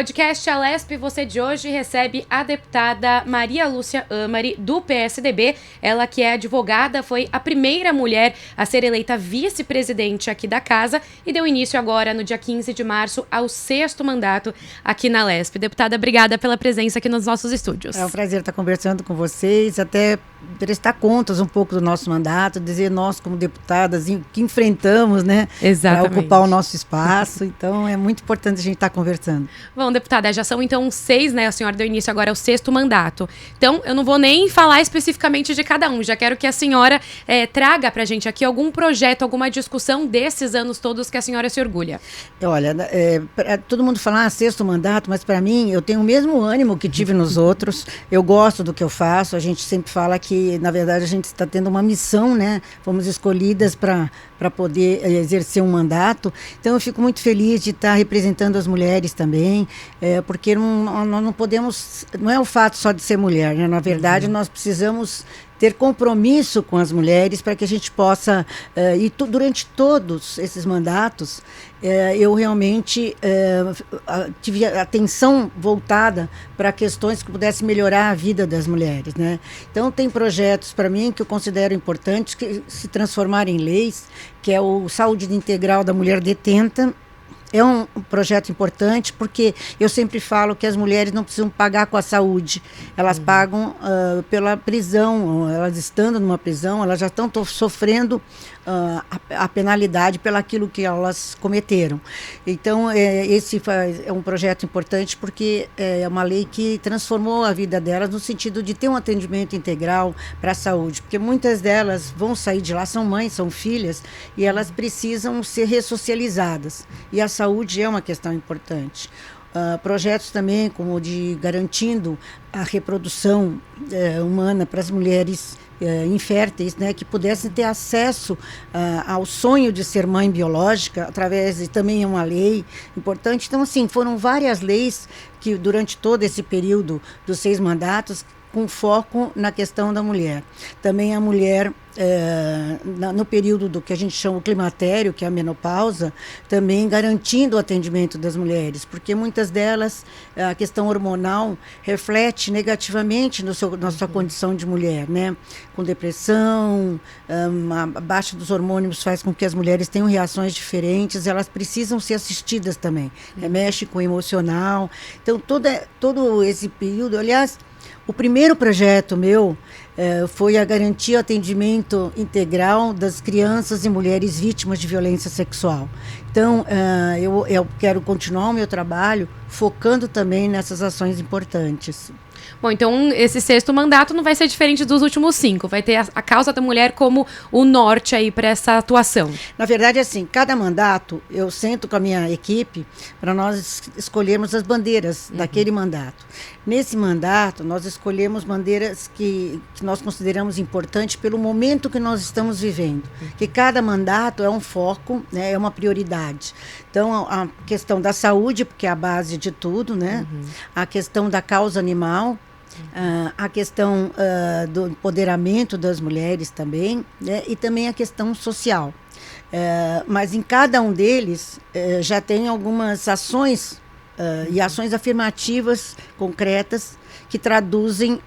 Podcast Alesp Você de hoje recebe a deputada Maria Lúcia Amari, do PSDB. Ela que é advogada, foi a primeira mulher a ser eleita vice-presidente aqui da casa e deu início agora, no dia 15 de março, ao 6º mandato aqui na Alesp. Deputada, obrigada pela presença aqui nos nossos estúdios. É um prazer estar conversando com vocês, até prestar contas um pouco do nosso mandato, dizer nós como deputadas que enfrentamos, né, para ocupar o nosso espaço. Então é muito importante a gente estar conversando. Bom, deputada, já são então 6, né? A senhora deu início agora ao 6º mandato. Então, eu não vou nem falar especificamente de cada um. Já quero que a senhora traga pra gente aqui algum projeto, alguma discussão desses anos todos que a senhora se orgulha. Olha, todo mundo fala 6º mandato, mas para mim, eu tenho o mesmo ânimo que tive nos outros. Eu gosto do que eu faço. A gente sempre fala que, na verdade, a gente está tendo uma missão, né? Fomos escolhidas para poder exercer um mandato. Então, eu fico muito feliz de estar representando as mulheres também, porque nós não podemos, não é o fato só de ser mulher, né? Na verdade, nós precisamos ter compromisso com as mulheres para que a gente possa, durante todos esses mandatos, eu realmente tive a atenção voltada para questões que pudessem melhorar a vida das mulheres, né? Então, tem projetos para mim que eu considero importantes, que se transformarem em leis, que é o Saúde Integral da Mulher Detenta. É um projeto importante porque eu sempre falo que as mulheres não precisam pagar com a saúde, elas pagam pela prisão, elas estando numa prisão, elas já estão sofrendo a penalidade pelaquilo que elas cometeram. Então, esse é um projeto importante porque é uma lei que transformou a vida delas no sentido de ter um atendimento integral para a saúde, porque muitas delas vão sair de lá, são mães, são filhas, e elas precisam ser ressocializadas. E a saúde é uma questão importante. Projetos também como o de garantindo a reprodução humana para as mulheres inférteis, né, que pudessem ter acesso ao sonho de ser mãe biológica, através de também uma lei importante. Então, assim, foram várias leis que durante todo esse período dos 6 mandatos, com foco na questão da mulher. Também a mulher, no período do que a gente chama o climatério, que é a menopausa, também garantindo o atendimento das mulheres, porque muitas delas, a questão hormonal reflete negativamente na sua condição de mulher, né? Com depressão, a baixa dos hormônios faz com que as mulheres tenham reações diferentes, elas precisam ser assistidas também, mexe com o emocional. Então, todo esse período, aliás, o primeiro projeto meu foi a garantia atendimento integral das crianças e mulheres vítimas de violência sexual. Então, eu quero continuar o meu trabalho focando também nessas ações importantes. Bom, então esse 6º mandato não vai ser diferente dos últimos 5. Vai ter a causa da mulher como o norte aí para essa atuação. Na verdade, assim, cada mandato eu sento com a minha equipe para nós escolhermos as bandeiras daquele mandato. Nesse mandato, nós escolhemos bandeiras que nós consideramos importantes pelo momento que nós estamos vivendo. Que cada mandato é um foco, né, é uma prioridade. Então, a questão da saúde, porque é a base de tudo, né? A questão da causa animal, a questão do empoderamento das mulheres também, né? E também a questão social. Mas em cada um deles já tem algumas ações e ações afirmativas concretas que traduzem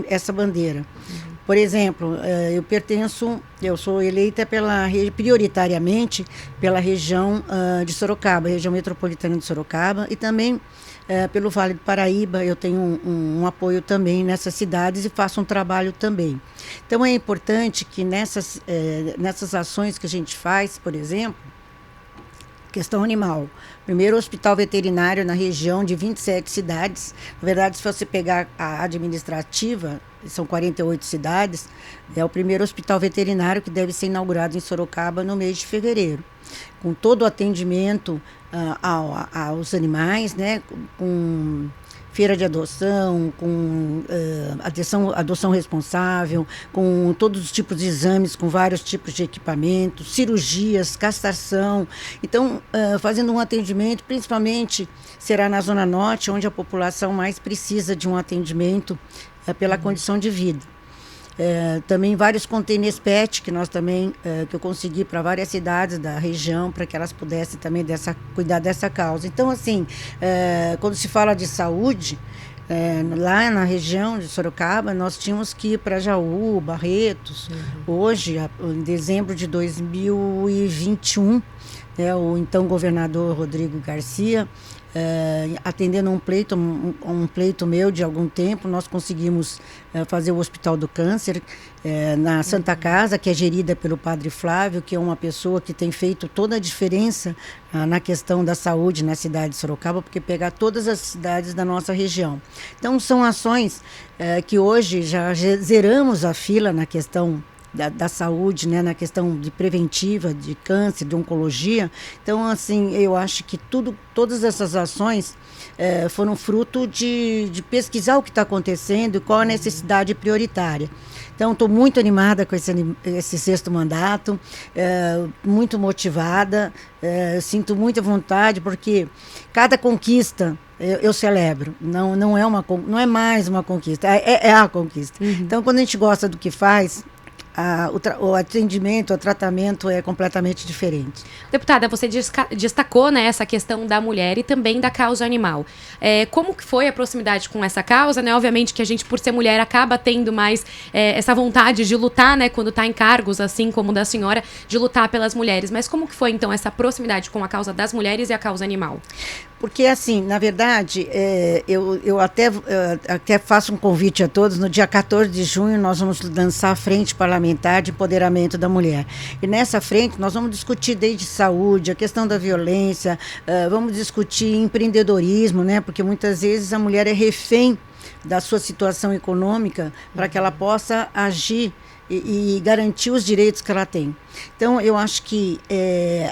essa bandeira. Por exemplo, eu sou eleita prioritariamente pela região de Sorocaba, região metropolitana de Sorocaba, e também pelo Vale do Paraíba. Eu tenho um apoio também nessas cidades e faço um trabalho também. Então, é importante que nessas ações que a gente faz, por exemplo, questão animal. Primeiro hospital veterinário na região de 27 cidades. Na verdade, se você pegar a administrativa, são 48 cidades, é o primeiro hospital veterinário que deve ser inaugurado em Sorocaba no mês de fevereiro. Com todo o atendimento aos animais, né, com feira de adoção, com adoção responsável, com todos os tipos de exames, com vários tipos de equipamentos, cirurgias, castração. Então, fazendo um atendimento, principalmente será na Zona Norte, onde a população mais precisa de um atendimento pela condição de vida. também vários containers PET que nós também, que eu consegui para várias cidades da região, para que elas pudessem também cuidar dessa causa. Então, assim, quando se fala de saúde, lá na região de Sorocaba, nós tínhamos que ir para Jaú, Barretos. Hoje, em dezembro de 2021, o então governador Rodrigo Garcia, atendendo um pleito meu de algum tempo, nós conseguimos fazer o Hospital do Câncer na Santa Casa, que é gerida pelo Padre Flávio, que é uma pessoa que tem feito toda a diferença na questão da saúde na cidade de Sorocaba, porque pegar todas as cidades da nossa região. Então, são ações que hoje já zeramos a fila na questão da saúde, né, na questão de preventiva, de câncer, de oncologia. Então, assim, eu acho que todas essas ações foram fruto de pesquisar o que está acontecendo e qual a necessidade prioritária. Então, estou muito animada com esse sexto mandato, muito motivada, sinto muita vontade, porque cada conquista eu celebro, não é mais uma conquista, é a conquista. Então, quando a gente gosta do que faz, o atendimento, o tratamento é completamente diferente. Deputada, você destacou, né, essa questão da mulher e também da causa animal. Como que foi a proximidade com essa causa? Né? Obviamente que a gente, por ser mulher, acaba tendo mais essa vontade de lutar, né, quando está em cargos, assim como da senhora, de lutar pelas mulheres. Mas como que foi, então, essa proximidade com a causa das mulheres e a causa animal? Porque, assim, na verdade, eu até faço um convite a todos. No dia 14 de junho, nós vamos lançar a Frente Parlamentar de Empoderamento da Mulher. E nessa frente, nós vamos discutir desde saúde, a questão da violência, vamos discutir empreendedorismo, né? Porque muitas vezes a mulher é refém da sua situação econômica para que ela possa agir e garantir os direitos que ela tem. Então, eu acho que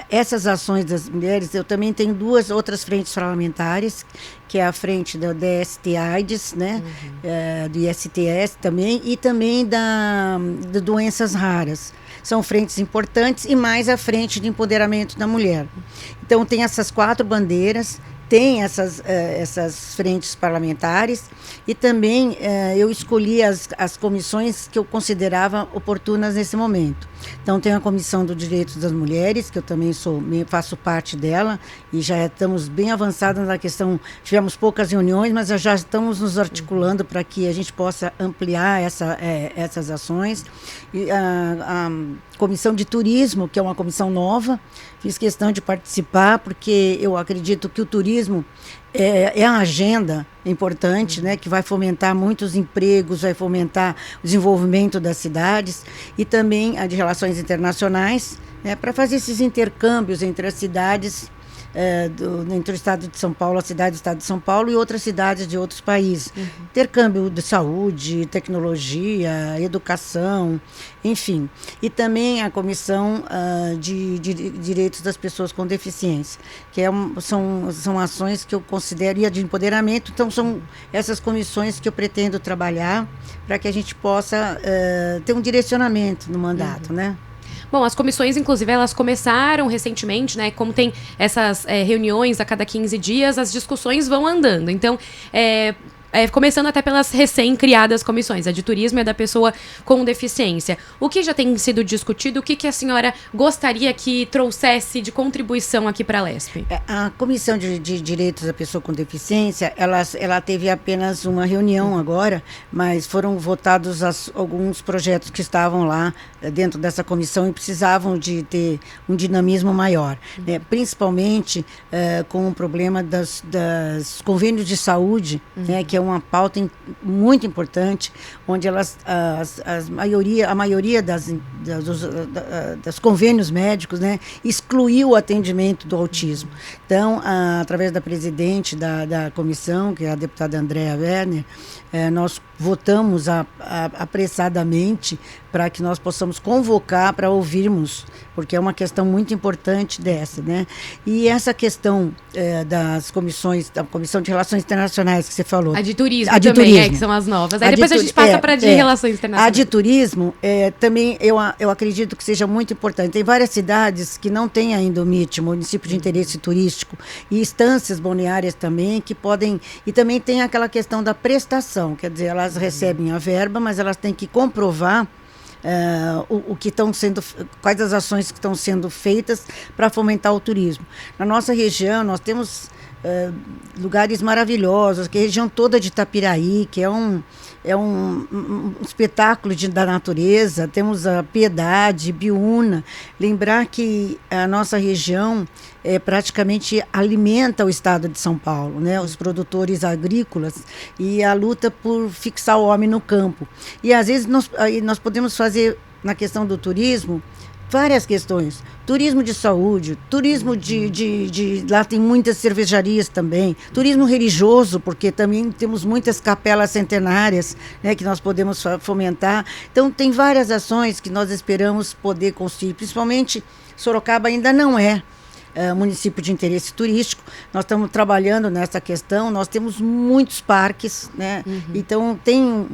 essas ações das mulheres, eu também tenho duas outras frentes parlamentares, que é a frente do DST-AIDS, né, do ISTS também, e também de doenças raras. São frentes importantes e mais a frente de empoderamento da mulher. Então, tem essas 4 bandeiras, tem essas frentes parlamentares e também eu escolhi as comissões que eu considerava oportunas nesse momento. Então, tem a Comissão dos Direitos das Mulheres, que eu também faço parte dela, e já estamos bem avançados na questão. Tivemos poucas reuniões, mas já estamos nos articulando para que a gente possa ampliar essas ações. E a Comissão de Turismo, que é uma comissão nova, fiz questão de participar, porque eu acredito que o turismo é a agenda importante, né, que vai fomentar muitos empregos, vai fomentar o desenvolvimento das cidades e também a de relações internacionais, né, para fazer esses intercâmbios entre as cidades, entre o estado de São Paulo, a cidade do estado de São Paulo e outras cidades de outros países. Intercâmbio de saúde, tecnologia, educação, enfim. E também a Comissão de Direitos das Pessoas com Deficiência, que são ações que eu considero, e a de empoderamento. Então, são essas comissões que eu pretendo trabalhar para que a gente possa ter um direcionamento no mandato, né? Bom, as comissões, inclusive, elas começaram recentemente, né? Como tem essas reuniões a cada 15 dias, as discussões vão andando. Então, começando até pelas recém-criadas comissões, a de turismo e a da pessoa com deficiência. O que já tem sido discutido, o que a senhora gostaria que trouxesse de contribuição aqui para a LESP? A Comissão de Direitos da Pessoa com Deficiência, ela teve apenas uma reunião agora, mas foram votados alguns projetos que estavam lá dentro dessa comissão e precisavam de ter um dinamismo maior, né? Principalmente com o problema dos convênios de saúde, né, que é uma pauta muito importante, onde a maioria dos convênios médicos, né, excluiu o atendimento do autismo. Então, através da presidente da comissão, que é a deputada Andréa Werner, nós votamos apressadamente para que nós possamos convocar para ouvirmos, porque é uma questão muito importante dessa, né? E essa questão das comissões, da Comissão de Relações Internacionais que você falou. A de turismo também, que são as novas. Aí depois a gente passa para a de Relações Internacionais. A de turismo também eu acredito que seja muito importante. Tem várias cidades que não têm ainda o MIT, Município de Interesse Turístico, e instâncias balneárias também que podem, e também tem aquela questão da prestação, quer dizer, ela elas recebem a verba, mas elas têm que comprovar o que estão sendo, quais as ações que estão sendo feitas para fomentar o turismo. Na nossa região, nós temos lugares maravilhosos, que é a região toda de Itapiraí, que é um espetáculo da natureza. Temos a Piedade, Biúna. Lembrar que a nossa região praticamente alimenta o estado de São Paulo, né? Os produtores agrícolas e a luta por fixar o homem no campo. E às vezes nós podemos fazer, na questão do turismo, várias questões. Turismo de saúde, turismo lá tem muitas cervejarias também, turismo religioso, porque também temos muitas capelas centenárias, né, que nós podemos fomentar. Então, tem várias ações que nós esperamos poder construir, principalmente Sorocaba ainda não é município de interesse turístico. Nós estamos trabalhando nessa questão, nós temos muitos parques, né? Então tem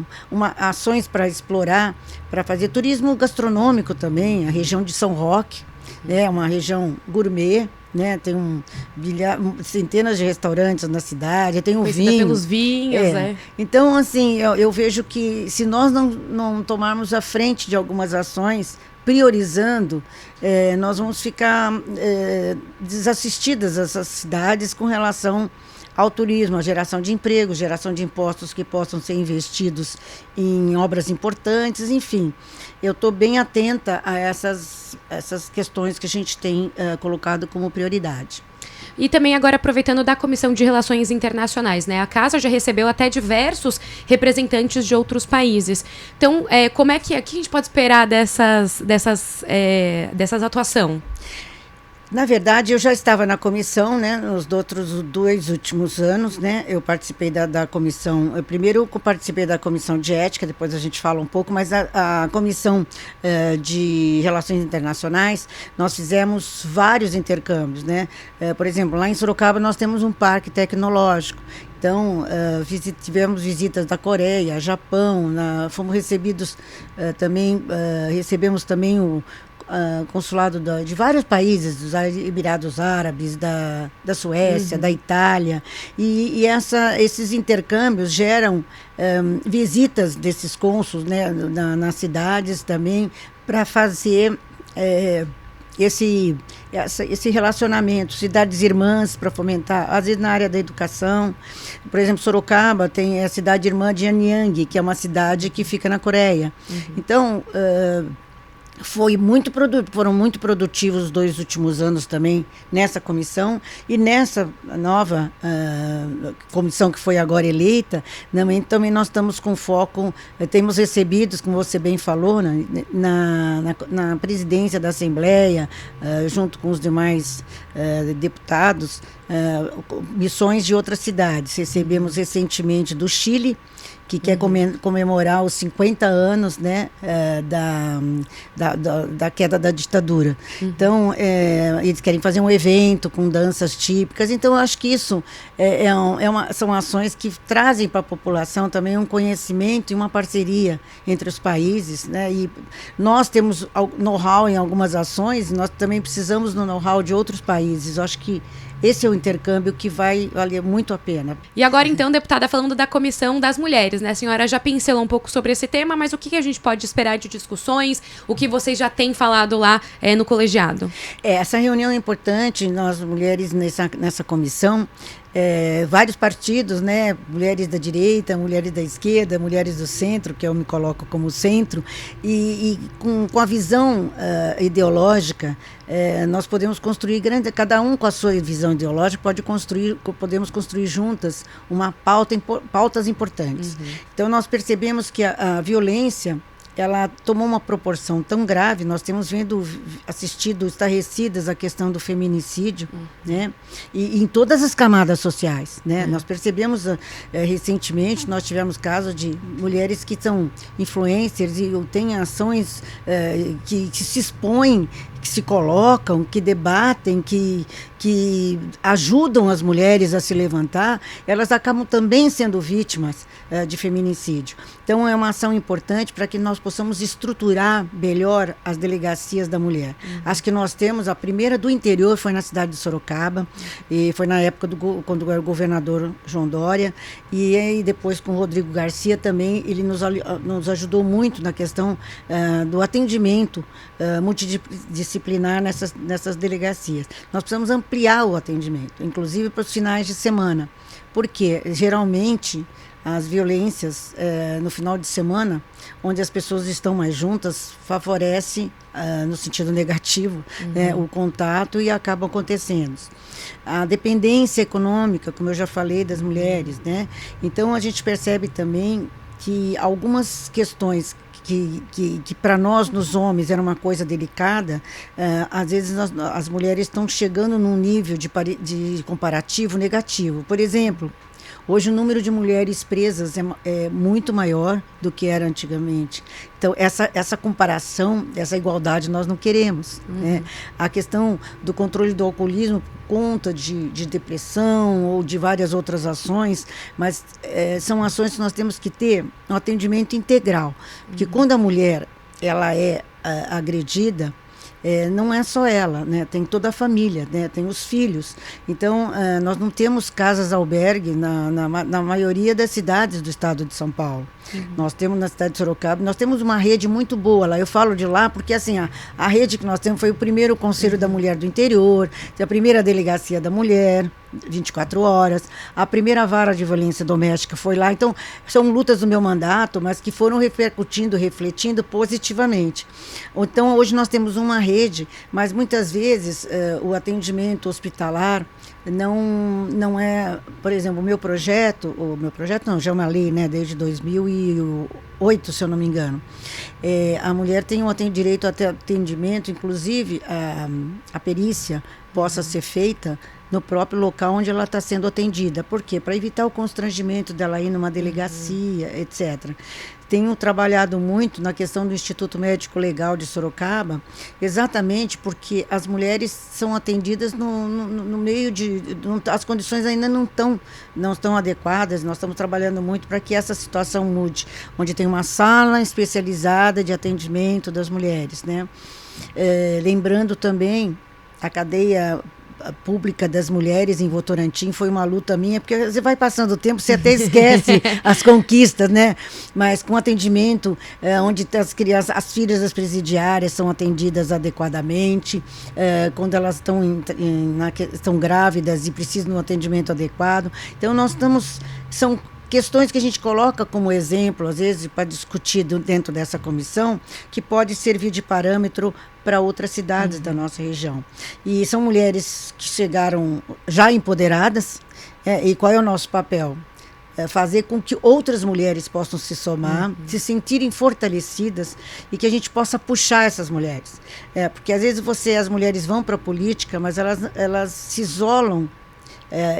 ações para explorar, para fazer turismo gastronômico também, a região de São Roque, né? Uma região gourmet, né? Tem centenas de restaurantes na cidade, tem o vinho. Pelos vinhos, né? Então, assim, eu vejo que se nós não tomarmos a frente de algumas ações, priorizando, nós vamos ficar desassistidas, essas cidades, com relação ao turismo, a geração de emprego, geração de impostos que possam ser investidos em obras importantes, enfim. Eu estou bem atenta a essas questões que a gente tem colocado como prioridade. E também agora aproveitando da Comissão de Relações Internacionais, né? A casa já recebeu até diversos representantes de outros países. Então, como é que a gente pode esperar dessas atuação? Na verdade, eu já estava na comissão, né, nos outros 2 últimos anos, né, eu participei da comissão, primeiro eu participei da comissão de ética, depois a gente fala um pouco, mas a comissão de relações internacionais, nós fizemos vários intercâmbios, né, por exemplo, lá em Sorocaba nós temos um parque tecnológico. Então, tivemos visitas da Coreia, Japão, fomos recebidos também, recebemos também o consulado de vários países, dos Emirados Árabes, da Suécia, da Itália, e esses intercâmbios geram visitas desses cônsulos, né, nas cidades também, para fazer esse relacionamento, cidades irmãs, para fomentar, às vezes na área da educação. Por exemplo, Sorocaba tem a cidade irmã de Anyang, que é uma cidade que fica na Coreia. Então, foram muito produtivos os 2 últimos anos também nessa comissão, e nessa nova comissão que foi agora eleita, também nós estamos com foco, temos recebidos, como você bem falou, na presidência da Assembleia, junto com os demais deputados, missões de outras cidades. Recebemos recentemente do Chile, que quer comemorar os 50 anos, né, da queda da ditadura. Então, eles querem fazer um evento com danças típicas. Então, eu acho que isso são ações que trazem para a população também um conhecimento e uma parceria entre os países, né? E nós temos know-how em algumas ações, nós também precisamos do know-how de outros países. Eu acho que esse é o intercâmbio que vai valer muito a pena. E agora, então, deputada, falando da Comissão das Mulheres, né? A senhora já pincelou um pouco sobre esse tema, mas o que a gente pode esperar de discussões? O que vocês já têm falado lá no colegiado? Essa reunião é importante, nós mulheres nessa comissão, vários partidos, né? Mulheres da direita, mulheres da esquerda, mulheres do centro, que eu me coloco como centro, e com a visão ideológica, nós podemos construir cada um com a sua visão ideológica, podemos construir juntas pautas importantes. Então, nós percebemos que a violência, ela tomou uma proporção tão grave. Nós temos assistido estarrecidas a questão do feminicídio, né? E em todas as camadas sociais, né? Nós percebemos recentemente, nós tivemos casos de mulheres que são influencers e têm ações que se expõem, que se colocam, que debatem, que ajudam as mulheres a se levantar, elas acabam também sendo vítimas de feminicídio. Então, é uma ação importante para que nós possamos estruturar melhor as delegacias da mulher. As que nós temos, a primeira do interior foi na cidade de Sorocaba, e foi na época quando era o governador João Dória, e aí depois com o Rodrigo Garcia também, ele nos ajudou muito na questão do atendimento multidisciplinar nessas delegacias. Nós precisamos ampliar o atendimento, inclusive para os finais de semana, porque geralmente as violências no final de semana, onde as pessoas estão mais juntas, favorece no sentido negativo o contato e acaba acontecendo. A dependência econômica, como eu já falei, das mulheres, né? Então a gente percebe também que algumas questões que para nós, nos homens, era uma coisa delicada, às vezes as mulheres estão chegando num nível de comparativo negativo. Por exemplo, hoje o número de mulheres presas é muito maior do que era antigamente. Então, essa comparação, essa igualdade nós não queremos. Né? A questão do controle do alcoolismo por conta de depressão ou de várias outras ações, mas são ações que nós temos que ter um atendimento integral. Porque quando a mulher ela é agredida, não é só ela, né? Tem toda a família, né? Tem os filhos. Então, nós não temos casas-albergue na maioria das cidades do estado de São Paulo. Nós temos na cidade de Sorocaba, nós temos uma rede muito boa lá. Eu falo de lá porque assim, a rede que nós temos foi o primeiro Conselho da Mulher do Interior, a primeira Delegacia da Mulher, 24 horas, a primeira vara de violência doméstica foi lá. Então, são lutas do meu mandato, mas que foram refletindo positivamente. Então, hoje nós temos uma rede, mas muitas vezes o atendimento hospitalar não é, por exemplo, o meu projeto não, já é uma lei, né, desde 2008, se eu não me engano. A mulher tem direito a atendimento, inclusive a perícia possa ser feita no próprio local onde ela está sendo atendida. Por quê? Para evitar o constrangimento dela ir numa delegacia, etc. Tenho trabalhado muito na questão do Instituto Médico Legal de Sorocaba, exatamente porque as mulheres são atendidas no meio as condições ainda não estão adequadas. Nós estamos trabalhando muito para que essa situação mude, onde tem uma sala especializada de atendimento das mulheres, né? Lembrando também a cadeia pública das mulheres em Votorantim foi uma luta minha, porque você vai passando o tempo, você até esquece as conquistas, né? Mas com atendimento, onde as crianças, as filhas das presidiárias são atendidas adequadamente, quando elas estão grávidas e precisam de um atendimento adequado. Então, são questões que a gente coloca como exemplo, às vezes, para discutir dentro dessa comissão, que pode servir de parâmetro para outras cidades da nossa região. E são mulheres que chegaram já empoderadas, e qual é o nosso papel? Fazer com que outras mulheres possam se somar, se sentirem fortalecidas e que a gente possa puxar essas mulheres. Porque às vezes as mulheres vão para a política, mas elas se isolam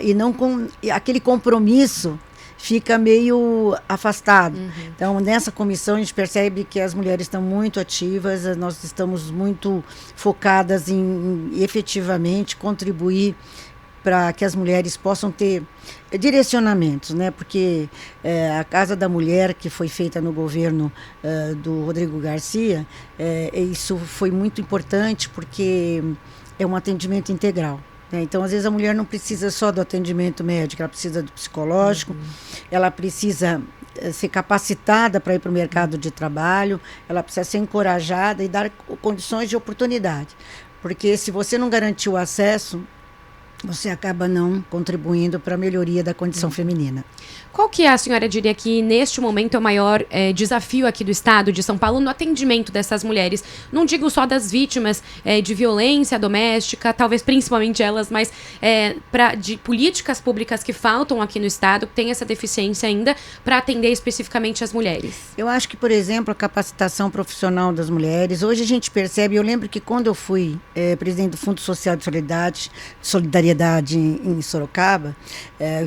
e não com aquele compromisso fica meio afastado. Então, nessa comissão, a gente percebe que as mulheres estão muito ativas, nós estamos muito focadas em efetivamente contribuir para que as mulheres possam ter direcionamentos, né? Porque a Casa da Mulher, que foi feita no governo do Rodrigo Garcia, isso foi muito importante porque é um atendimento integral. Então, às vezes, a mulher não precisa só do atendimento médico, ela precisa do psicológico, ela precisa ser capacitada para ir para o mercado de trabalho, ela precisa ser encorajada e dar condições de oportunidade. Porque se você não garantir o acesso, você acaba não contribuindo para a melhoria da condição feminina. Qual que a senhora diria que, neste momento, é o maior desafio aqui do estado de São Paulo no atendimento dessas mulheres? Não digo só das vítimas de violência doméstica, talvez principalmente elas, mas de políticas públicas que faltam aqui no estado, que tem essa deficiência ainda, para atender especificamente as mulheres. Eu acho que, por exemplo, a capacitação profissional das mulheres, hoje a gente percebe, eu lembro que quando eu fui presidente do Fundo Social de Solidariedade em Sorocaba,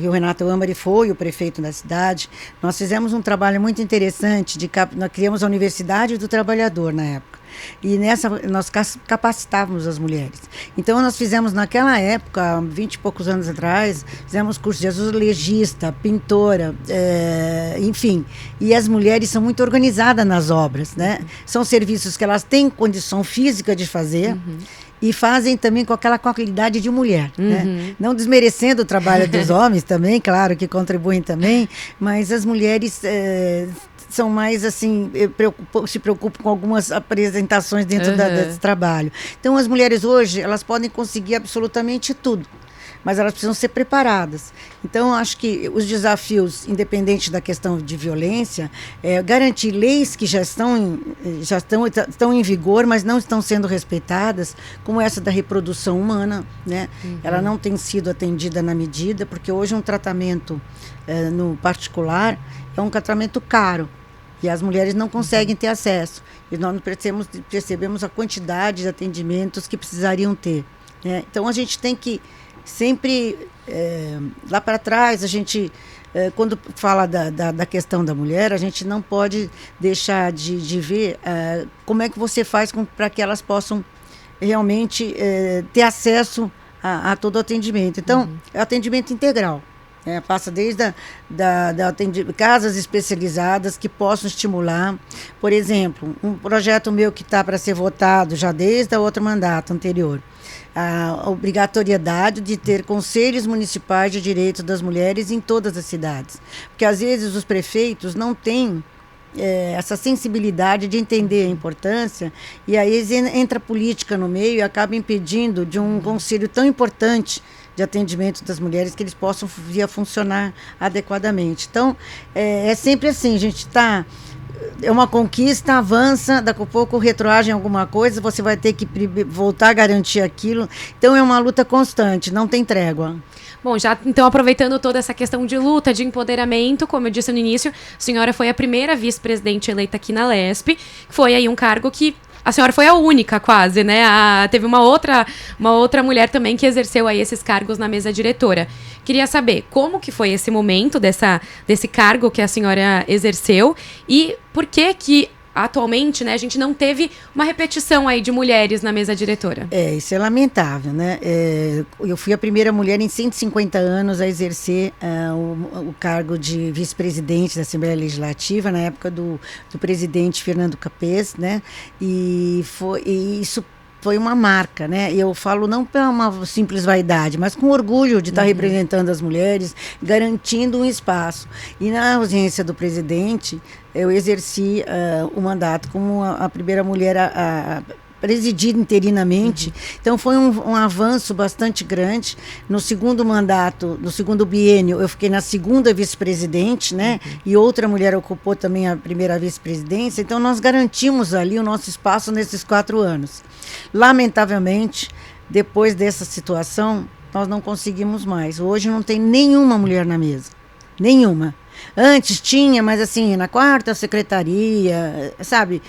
o Renato Âmari foi o prefeito da cidade, nós fizemos um trabalho muito interessante, nós criamos a Universidade do Trabalhador na época. E nós capacitávamos as mulheres. Então, nós fizemos naquela época, 20 e poucos anos atrás, fizemos curso de azulejista, pintora, enfim. E as mulheres são muito organizadas nas obras, né? São serviços que elas têm condição física de fazer, e fazem também com aquela qualidade de mulher, né? Não desmerecendo o trabalho dos homens também, claro que contribuem também, mas as mulheres são mais assim, se preocupam com algumas apresentações dentro desse trabalho. Então as mulheres hoje, elas podem conseguir absolutamente tudo, mas elas precisam ser preparadas. Então, acho que os desafios, independente da questão de violência, garantir leis que já estão em vigor, mas não estão sendo respeitadas, como essa da reprodução humana, né? Ela não tem sido atendida na medida, porque hoje um tratamento no particular é um tratamento caro, e as mulheres não conseguem ter acesso. E nós percebemos a quantidade de atendimentos que precisariam ter, né? Então, a gente tem que sempre, lá para trás, a gente, quando fala da questão da mulher, a gente não pode deixar de ver como é que você faz para que elas possam realmente ter acesso a todo o atendimento. Então, é atendimento integral. Passa desde casas especializadas que possam estimular. Por exemplo, um projeto meu que está para ser votado já desde o outro mandato anterior, a obrigatoriedade de ter conselhos municipais de direitos das mulheres em todas as cidades. Porque, às vezes, os prefeitos não têm essa sensibilidade de entender a importância, e aí entra a política no meio e acaba impedindo de um conselho tão importante de atendimento das mulheres que eles possam funcionar adequadamente. Então, é sempre assim, a gente está... É uma conquista, avança, daqui a pouco retroage em alguma coisa, você vai ter que voltar a garantir aquilo. Então, é uma luta constante, não tem trégua. Bom, já então aproveitando toda essa questão de luta, de empoderamento, como eu disse no início, a senhora foi a primeira vice-presidente eleita aqui na LESP, foi aí um cargo que a senhora foi a única quase, né? Teve uma outra mulher também que exerceu aí esses cargos na mesa diretora. Queria saber como que foi esse momento desse cargo que a senhora exerceu e por que atualmente, né, a gente não teve uma repetição aí de mulheres na mesa diretora. Isso é lamentável, né? Eu fui a primeira mulher em 150 anos a exercer o cargo de vice-presidente da Assembleia Legislativa, na época do presidente Fernando Capês, né? E isso foi uma marca, né? Eu falo não por uma simples vaidade, mas com orgulho de estar representando as mulheres, garantindo um espaço. E na ausência do presidente, eu exerci o mandato como a primeira mulher a presidir interinamente. Então foi um avanço bastante grande. No segundo mandato, no segundo biênio, eu fiquei na segunda vice-presidente, né? E outra mulher ocupou também a primeira vice-presidência. Então nós garantimos ali o nosso espaço nesses 4 anos. Lamentavelmente, depois dessa situação, nós não conseguimos mais. Hoje não tem nenhuma mulher na mesa. Nenhuma. Antes tinha, mas assim, na quarta secretaria, sabe?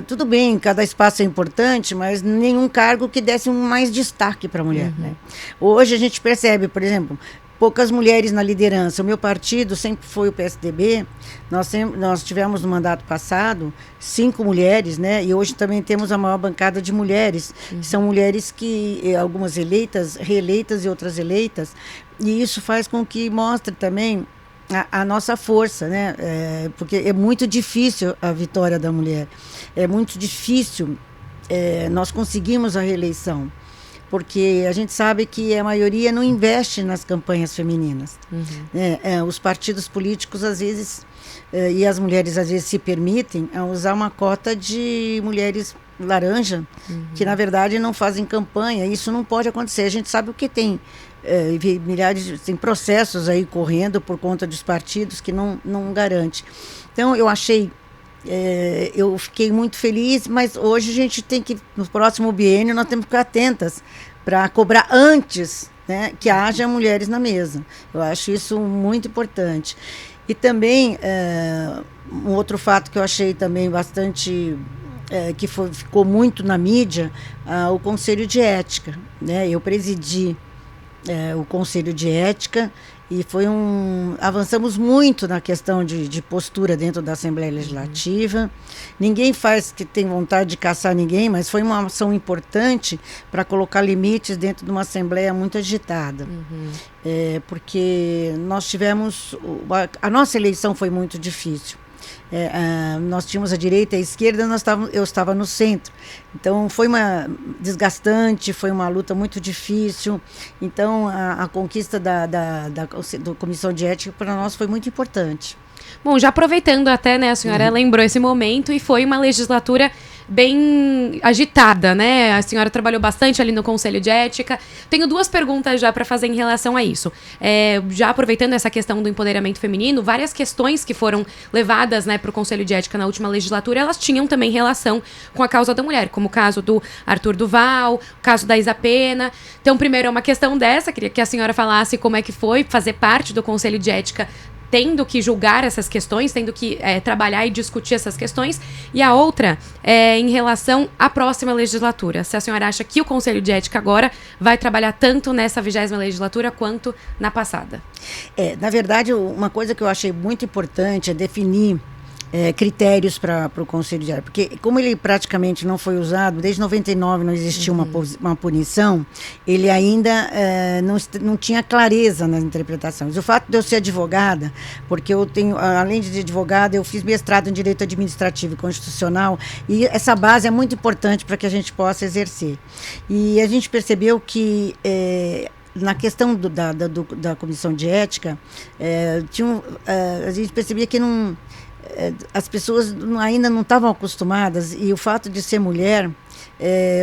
Tudo bem, cada espaço é importante, mas nenhum cargo que desse mais destaque para a mulher, né? Hoje a gente percebe, por exemplo, poucas mulheres na liderança. O meu partido sempre foi o PSDB. Nós tivemos no mandato passado 5 mulheres, né? E hoje também temos a maior bancada de mulheres. São mulheres que, algumas eleitas, reeleitas e outras eleitas. E isso faz com que mostre também a nossa força, né? Porque é muito difícil a vitória da mulher. É muito difícil nós conseguimos a reeleição. Porque a gente sabe que a maioria não investe nas campanhas femininas. Os partidos políticos, às vezes, e as mulheres, às vezes, se permitem usar uma cota de mulheres laranja, que, na verdade, não fazem campanha. Isso não pode acontecer. A gente sabe o que tem. Tem processos aí correndo por conta dos partidos que não garante. Então, eu fiquei muito feliz, mas hoje a gente tem que, no próximo biênio, nós temos que ficar atentas para cobrar antes, né, que haja mulheres na mesa. Eu acho isso muito importante. E também, um outro fato que eu achei também bastante, ficou muito na mídia, o Conselho de Ética, né? Eu presidi o Conselho de Ética E avançamos muito na questão de postura dentro da Assembleia Legislativa. Ninguém faz que tem vontade de caçar ninguém, mas foi uma ação importante para colocar limites dentro de uma Assembleia muito agitada. Porque nós tivemos... A nossa eleição foi muito difícil. Nós tínhamos a direita e a esquerda, eu estava no centro. Então foi desgastante, foi uma luta muito difícil. Então a conquista da Comissão de Ética para nós foi muito importante. Bom, já aproveitando até, né, a senhora lembrou esse momento e foi uma legislatura bem agitada, né? A senhora trabalhou bastante ali no Conselho de Ética. Tenho 2 perguntas já para fazer em relação a isso. Já aproveitando essa questão do empoderamento feminino, várias questões que foram levadas, né, para o Conselho de Ética na última legislatura, elas tinham também relação com a causa da mulher, como o caso do Arthur Duval, o caso da Isa Pena. Então, primeiro é uma questão dessa, queria que a senhora falasse como é que foi fazer parte do Conselho de Ética tendo que julgar essas questões, tendo que trabalhar e discutir essas questões. E a outra é em relação à próxima legislatura. Se a senhora acha que o Conselho de Ética agora vai trabalhar tanto nessa 20ª legislatura quanto na passada. Na verdade, uma coisa que eu achei muito importante é definir critérios para o Conselho de Ética, porque como ele praticamente não foi usado, desde 99 não existia uma punição, ele ainda não tinha clareza nas interpretações. O fato de eu ser advogada, porque eu tenho, além de advogada, eu fiz mestrado em Direito Administrativo e Constitucional, e essa base é muito importante para que a gente possa exercer. E a gente percebeu que na questão da Comissão de Ética, a gente percebia que as pessoas ainda não estavam acostumadas, e o fato de ser mulher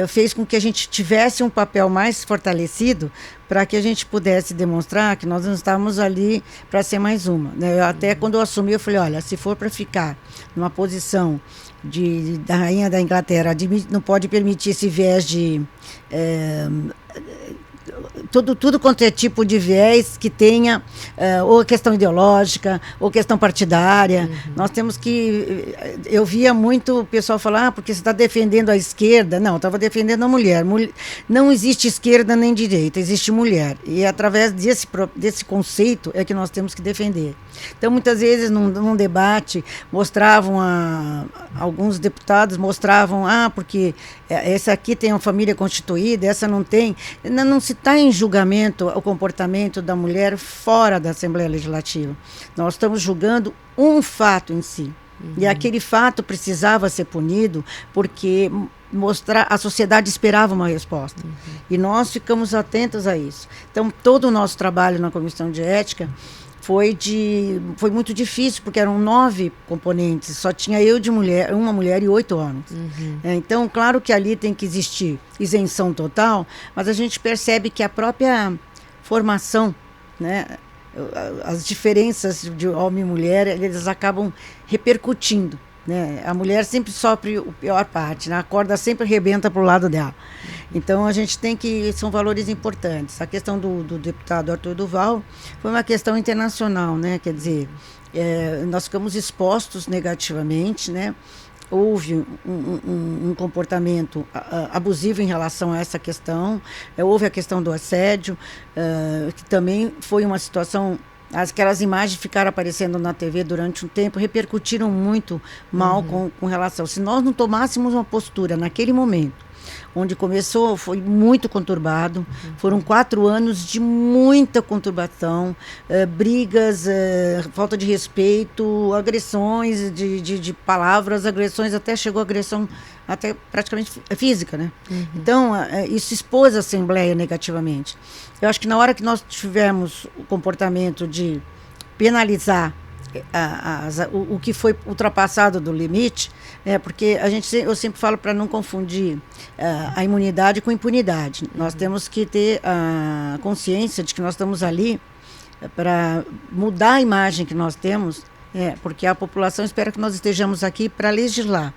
fez com que a gente tivesse um papel mais fortalecido para que a gente pudesse demonstrar que nós não estávamos ali para ser mais uma, né? Até quando eu assumi, eu falei, olha, se for para ficar numa posição da rainha da Inglaterra, não pode permitir esse viés de... Tudo quanto é tipo de viés que tenha ou questão ideológica ou questão partidária. Nós temos que... Eu via muito o pessoal falar, porque você está defendendo a esquerda. Não, eu estava defendendo a mulher. Não existe esquerda nem direita, existe mulher. E através desse conceito é que nós temos que defender. Então, muitas vezes, num debate, alguns deputados mostravam, porque essa aqui tem uma família constituída, essa não tem. Não se está em julgamento o comportamento da mulher fora da Assembleia Legislativa. Nós estamos julgando um fato em si. E aquele fato precisava ser punido porque a sociedade esperava uma resposta. E nós ficamos atentos a isso. Então, todo o nosso trabalho na Comissão de Ética foi muito difícil, porque eram 9 componentes, só tinha eu de mulher, uma mulher e 8 homens. Então, claro que ali tem que existir isenção total, mas a gente percebe que a própria formação, né, as diferenças de homem e mulher, eles acabam repercutindo, né? A mulher sempre sofre a pior parte, né? A corda sempre arrebenta para o lado dela. Então, a gente tem que... São valores importantes. A questão do deputado Arthur Duval foi uma questão internacional, né? Quer dizer, nós ficamos expostos negativamente, né? Houve um comportamento abusivo em relação a essa questão. Houve a questão do assédio, que também foi uma situação... Aquelas imagens ficaram aparecendo na TV durante um tempo, repercutiram muito mal com relação... Se nós não tomássemos uma postura naquele momento, onde começou, foi muito conturbado. Foram 4 anos de muita conturbação, brigas, falta de respeito, agressões de palavras, agressões, até chegou a agressão até praticamente física, né? Então, isso expôs a Assembleia negativamente. Eu acho que na hora que nós tivermos o comportamento de penalizar o que foi ultrapassado do limite, porque eu sempre falo para não confundir a imunidade com impunidade. Nós temos que ter a consciência de que nós estamos ali para mudar a imagem que nós temos, porque a população espera que nós estejamos aqui para legislar.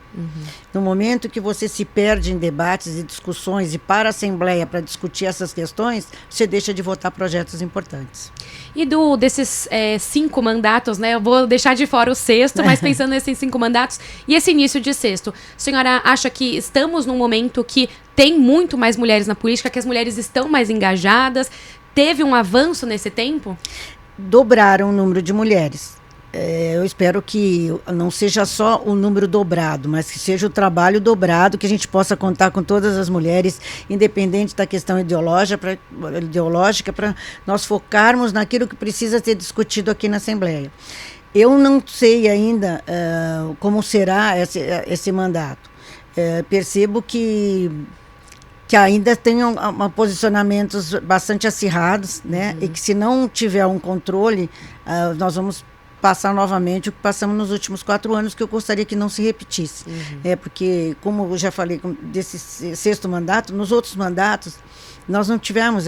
No momento que você se perde em debates e discussões e para a Assembleia para discutir essas questões, você deixa de votar projetos importantes. E desses 5 mandatos, né? Eu vou deixar de fora o 6º, mas pensando nesses 5 mandatos e esse início de 6º, a senhora acha que estamos num momento que tem muito mais mulheres na política, que as mulheres estão mais engajadas? Teve um avanço nesse tempo? dobrar o número de mulheres. Eu espero que não seja só o número dobrado, mas que seja o trabalho dobrado, que a gente possa contar com todas as mulheres, independente da questão ideológica, para nós focarmos naquilo que precisa ser discutido aqui na Assembleia. Eu não sei ainda como será esse mandato. Percebo que ainda tem posicionamentos bastante acirrados, né? E que se não tiver um controle, nós vamos passar novamente o que passamos nos últimos 4 anos, que eu gostaria que não se repetisse. Porque, como eu já falei desse 6º mandato, nos outros mandatos, nós não tivemos,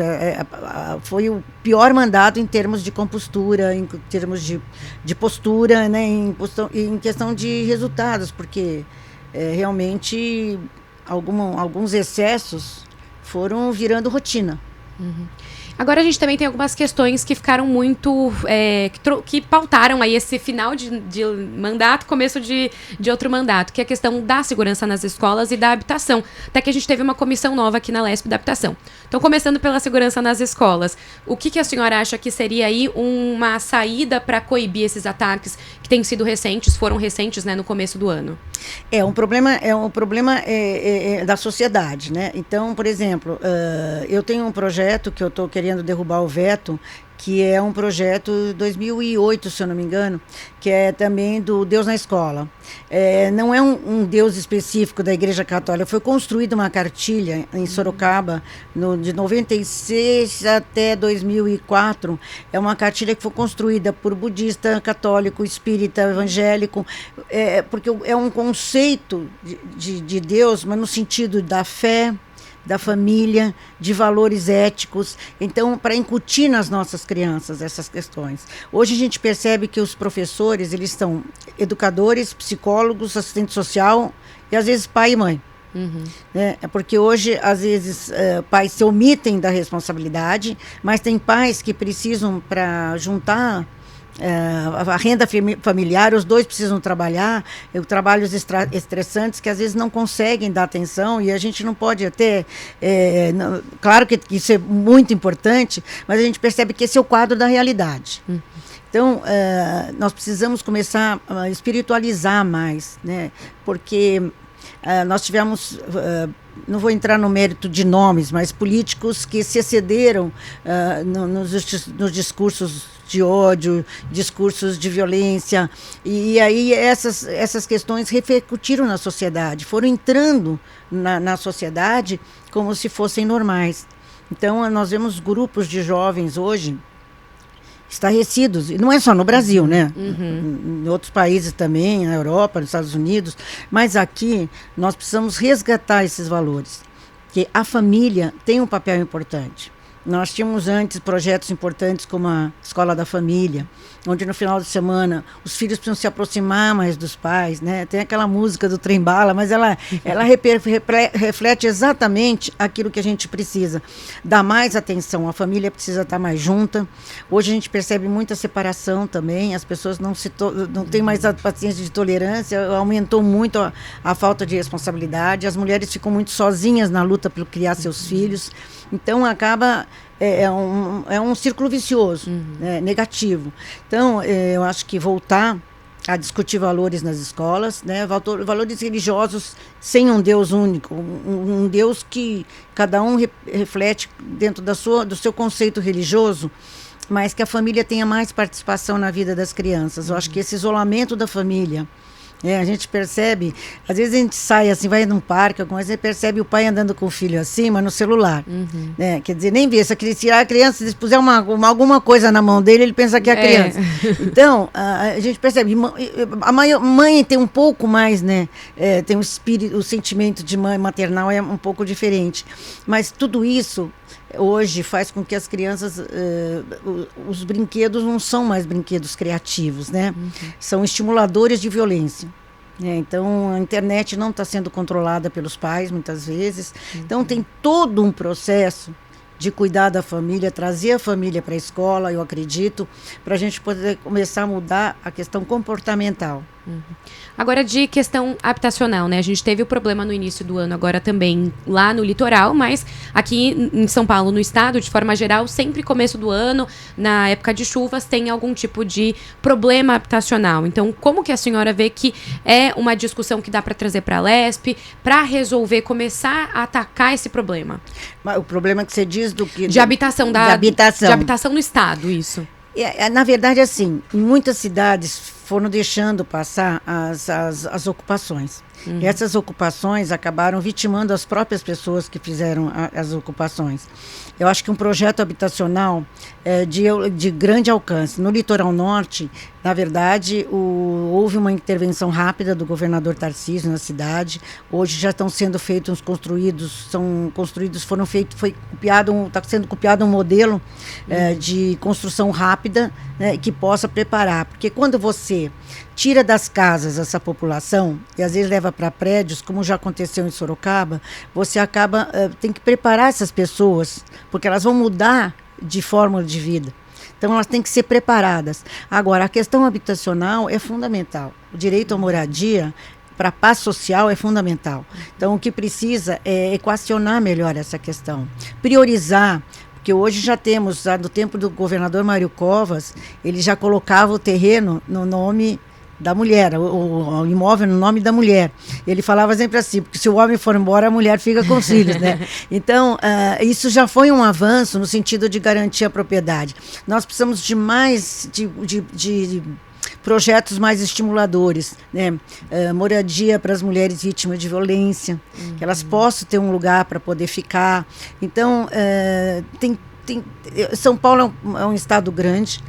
foi o pior mandato em termos de compostura, em termos de postura, né, em questão de resultados, porque realmente alguns excessos foram virando rotina. Agora a gente também tem algumas questões que ficaram muito, que pautaram aí esse final de mandato, começo de outro mandato, que é a questão da segurança nas escolas e da habitação. Até que a gente teve uma comissão nova aqui na LESP da habitação. Então, começando pela segurança nas escolas, o que a senhora acha que seria aí uma saída para coibir esses ataques que têm sido recentes, foram recentes, né, no começo do ano? Um problema da sociedade, né? Então, por exemplo, eu tenho um projeto que eu estou querendo derrubar o veto, que é um projeto 2008, se eu não me engano, que é também do Deus na Escola. Não é um Deus específico da Igreja Católica, foi construída uma cartilha em Sorocaba, de 96 até 2004, é uma cartilha que foi construída por budista, católico, espírita, evangélico, porque é um conceito de Deus, mas no sentido da fé, da família, de valores éticos, então, para incutir nas nossas crianças essas questões. Hoje a gente percebe que os professores, eles são educadores, psicólogos, assistente social e às vezes pai e mãe. Porque hoje, às vezes, pais se omitem da responsabilidade, mas tem pais que precisam, para juntar a renda familiar, os dois precisam trabalhar, trabalhos estressantes que às vezes não conseguem dar atenção, e a gente não pode até, claro que isso é muito importante, mas a gente percebe que esse é o quadro da realidade. Então, nós precisamos começar a espiritualizar mais, né? Porque nós tivemos, não vou entrar no mérito de nomes, mas políticos que se excederam nos discursos de ódio, discursos de violência, e aí essas questões repercutiram na sociedade, foram entrando na sociedade como se fossem normais. Então, nós vemos grupos de jovens hoje estarrecidos, e não é só no Brasil, né? Em outros países também, na Europa, nos Estados Unidos, mas aqui nós precisamos resgatar esses valores, porque a família tem um papel importante. Nós tínhamos antes projetos importantes como a Escola da Família, onde no final de semana os filhos precisam se aproximar mais dos pais, né? Tem aquela música do Trem Bala, mas ela reflete exatamente aquilo que a gente precisa. Dar mais atenção, a família precisa estar mais junta. Hoje a gente percebe muita separação também, as pessoas não têm mais a paciência de tolerância, aumentou muito a falta de responsabilidade, as mulheres ficam muito sozinhas na luta por criar seus filhos. Então, acaba, é um círculo vicioso, né, negativo. Então, eu acho que voltar a discutir valores nas escolas, né, valores religiosos sem um Deus único, um Deus que cada um reflete dentro do seu conceito religioso, mas que a família tenha mais participação na vida das crianças. Eu acho que esse isolamento da família, a gente percebe, às vezes a gente sai assim, vai num parque, alguma coisa, você percebe o pai andando com o filho assim, mas no celular. Né? Quer dizer, nem vê, se tirar a criança, se puser alguma coisa na mão dele, ele pensa que é a criança. Então, a gente percebe, a mãe tem um pouco mais, né? Tem o sentimento de mãe maternal é um pouco diferente. Mas tudo isso hoje faz com que as crianças, os brinquedos não são mais brinquedos criativos, né? São estimuladores de violência. Então, a internet não está sendo controlada pelos pais, muitas vezes. Então, tem todo um processo de cuidar da família, trazer a família para a escola, eu acredito, para a gente poder começar a mudar a questão comportamental. Agora, de questão habitacional, né? A gente teve o problema no início do ano agora também lá no litoral, mas aqui em São Paulo, no estado, de forma geral, sempre começo do ano, na época de chuvas, tem algum tipo de problema habitacional. Então, como que a senhora vê que é uma discussão que dá para trazer para a Lesp, para resolver, começar a atacar esse problema? Mas o problema que você diz do que... De habitação, de habitação. De habitação no estado, isso. Na verdade, assim, em muitas cidades foram deixando passar as ocupações. E essas ocupações acabaram vitimando as próprias pessoas que fizeram as ocupações. Eu acho que um projeto habitacional de grande alcance. No litoral norte, na verdade, houve uma intervenção rápida do governador Tarcísio na cidade. Hoje já estão sendo feitos está sendo copiado um modelo de construção rápida, né, que possa preparar. Porque quando você tira das casas essa população, e às vezes leva para prédios, como já aconteceu em Sorocaba, você tem que preparar essas pessoas, porque elas vão mudar de forma de vida. Então, elas têm que ser preparadas. Agora, a questão habitacional é fundamental. O direito à moradia, para a paz social, é fundamental. Então, o que precisa é equacionar melhor essa questão. Priorizar, porque hoje já temos, no tempo do governador Mário Covas, ele já colocava o terreno no nome da mulher, o imóvel no nome da mulher. Ele falava sempre assim, porque se o homem for embora, a mulher fica com os filhos, né? Então, isso já foi um avanço no sentido de garantir a propriedade. Nós precisamos de mais, de projetos mais estimuladores, né? Moradia para as mulheres vítimas de violência, que elas possam ter um lugar para poder ficar. Então, São Paulo é um estado grande,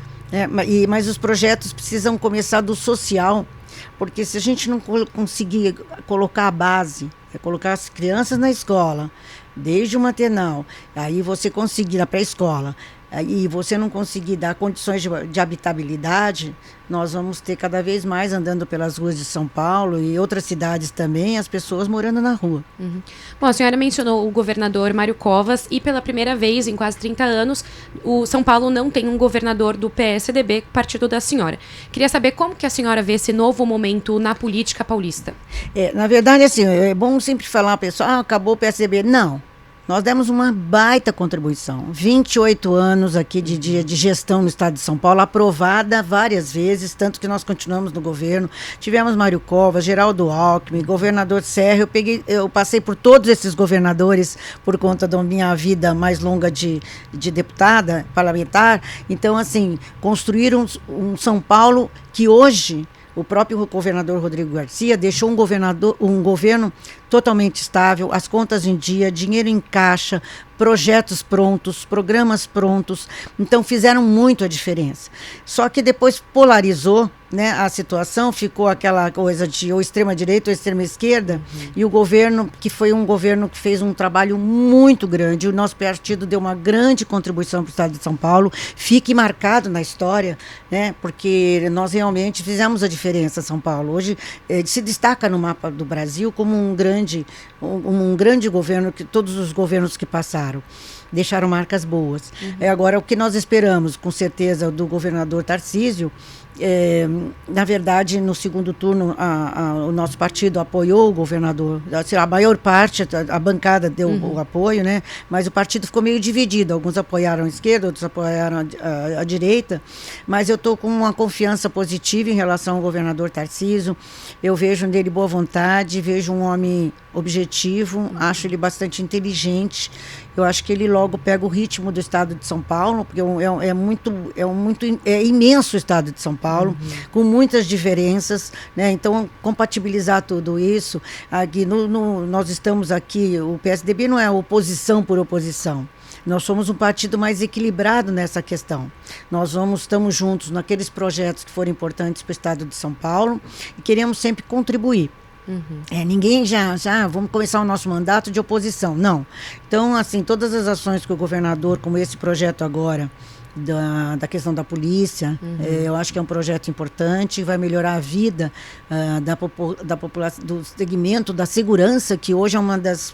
mas os projetos precisam começar do social, porque se a gente não conseguir colocar a base, colocar as crianças na escola, desde o maternal, aí você conseguir na pré-escola, e você não conseguir dar condições de habitabilidade, nós vamos ter cada vez mais, andando pelas ruas de São Paulo e outras cidades também, as pessoas morando na rua. Bom, a senhora mencionou o governador Mário Covas, e pela primeira vez em quase 30 anos, o São Paulo não tem um governador do PSDB, partido da senhora. Queria saber como que a senhora vê esse novo momento na política paulista. Na verdade, assim, é bom sempre falar, pessoal, acabou o PSDB. Não. Nós demos uma baita contribuição. 28 anos aqui de gestão no estado de São Paulo, aprovada várias vezes, tanto que nós continuamos no governo. Tivemos Mário Covas, Geraldo Alckmin, governador Serra. Eu passei por todos esses governadores por conta da minha vida mais longa de deputada parlamentar. Então, assim, construíram um São Paulo que hoje o próprio governador Rodrigo Garcia deixou um governo totalmente estável, as contas em dia, dinheiro em caixa, projetos prontos, programas prontos. Então, fizeram muito a diferença. Só que depois polarizou, né, a situação, ficou aquela coisa de ou extrema-direita ou extrema-esquerda, e o governo, que foi um governo que fez um trabalho muito grande, o nosso partido deu uma grande contribuição para o estado de São Paulo, fique marcado na história, né, porque nós realmente fizemos a diferença, São Paulo. Hoje se destaca no mapa do Brasil como um grande governo, que todos os governos que passaram deixaram marcas boas. Agora, o que nós esperamos, com certeza, do governador Tarcísio, na verdade, no segundo turno, o nosso partido apoiou o governador, a maior parte, a bancada deu o apoio, né? Mas o partido ficou meio dividido, alguns apoiaram a esquerda, outros apoiaram a direita, mas eu estou com uma confiança positiva em relação ao governador Tarcísio. Eu vejo nele boa vontade, vejo um homem objetivo, acho ele bastante inteligente. Eu acho que ele logo pega o ritmo do estado de São Paulo, porque é imenso o estado de São Paulo, com muitas diferenças, né? Então, compatibilizar tudo isso, aqui nós estamos aqui, o PSDB não é oposição por oposição. Nós somos um partido mais equilibrado nessa questão. Nós estamos juntos naqueles projetos que foram importantes para o estado de São Paulo e queremos sempre contribuir. Ninguém vamos começar o nosso mandato de oposição, não. Então, assim, todas as ações que o governador, como esse projeto agora, da questão da polícia, eu acho que é um projeto importante, vai melhorar a vida da população, do segmento da segurança, que hoje é uma das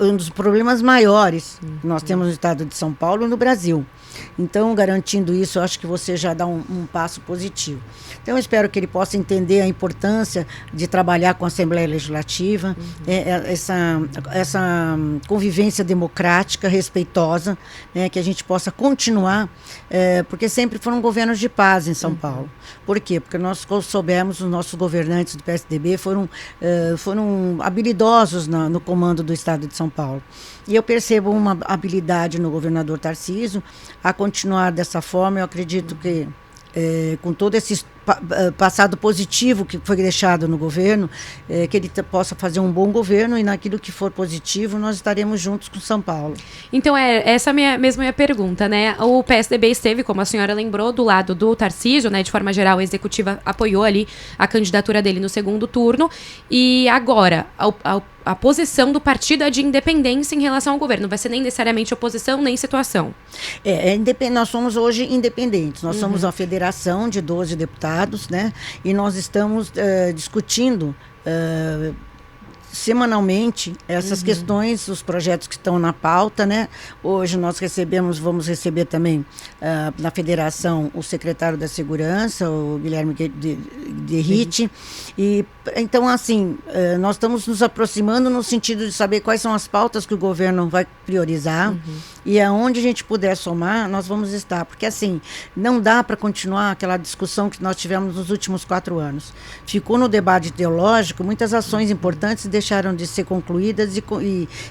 um dos problemas maiores que nós temos no estado de São Paulo e no Brasil. Então, garantindo isso, eu acho que você já dá um passo positivo. Então, eu espero que ele possa entender a importância de trabalhar com a Assembleia Legislativa, essa convivência democrática, respeitosa, né, que a gente possa continuar, porque sempre foram governos de paz em São Paulo. Por quê? Porque nós soubemos, os nossos governantes do PSDB foram habilidosos no comando do estado de São Paulo. E eu percebo uma habilidade no governador Tarcísio a continuar dessa forma. Eu acredito que, com todo esse passado positivo que foi deixado no governo, que ele possa fazer um bom governo, e naquilo que for positivo, nós estaremos juntos com São Paulo. Então, essa mesma minha pergunta, né? O PSDB esteve, como a senhora lembrou, do lado do Tarcísio, né? De forma geral, a executiva apoiou ali a candidatura dele no segundo turno, e agora, a posição do partido é de independência em relação ao governo. Não vai ser nem necessariamente oposição, nem situação. Nós somos hoje independentes. Nós somos uma federação de 12 deputados, né? E nós estamos discutindo semanalmente essas questões, os projetos que estão na pauta, né? Hoje nós vamos receber também na federação o secretário da Segurança, o Guilherme Derrite, e então assim, nós estamos nos aproximando no sentido de saber quais são as pautas que o governo vai priorizar, e aonde a gente puder somar, nós vamos estar, porque assim, não dá para continuar aquela discussão que nós tivemos nos últimos 4 anos. Ficou no debate ideológico, muitas ações importantes deixaram de ser concluídas,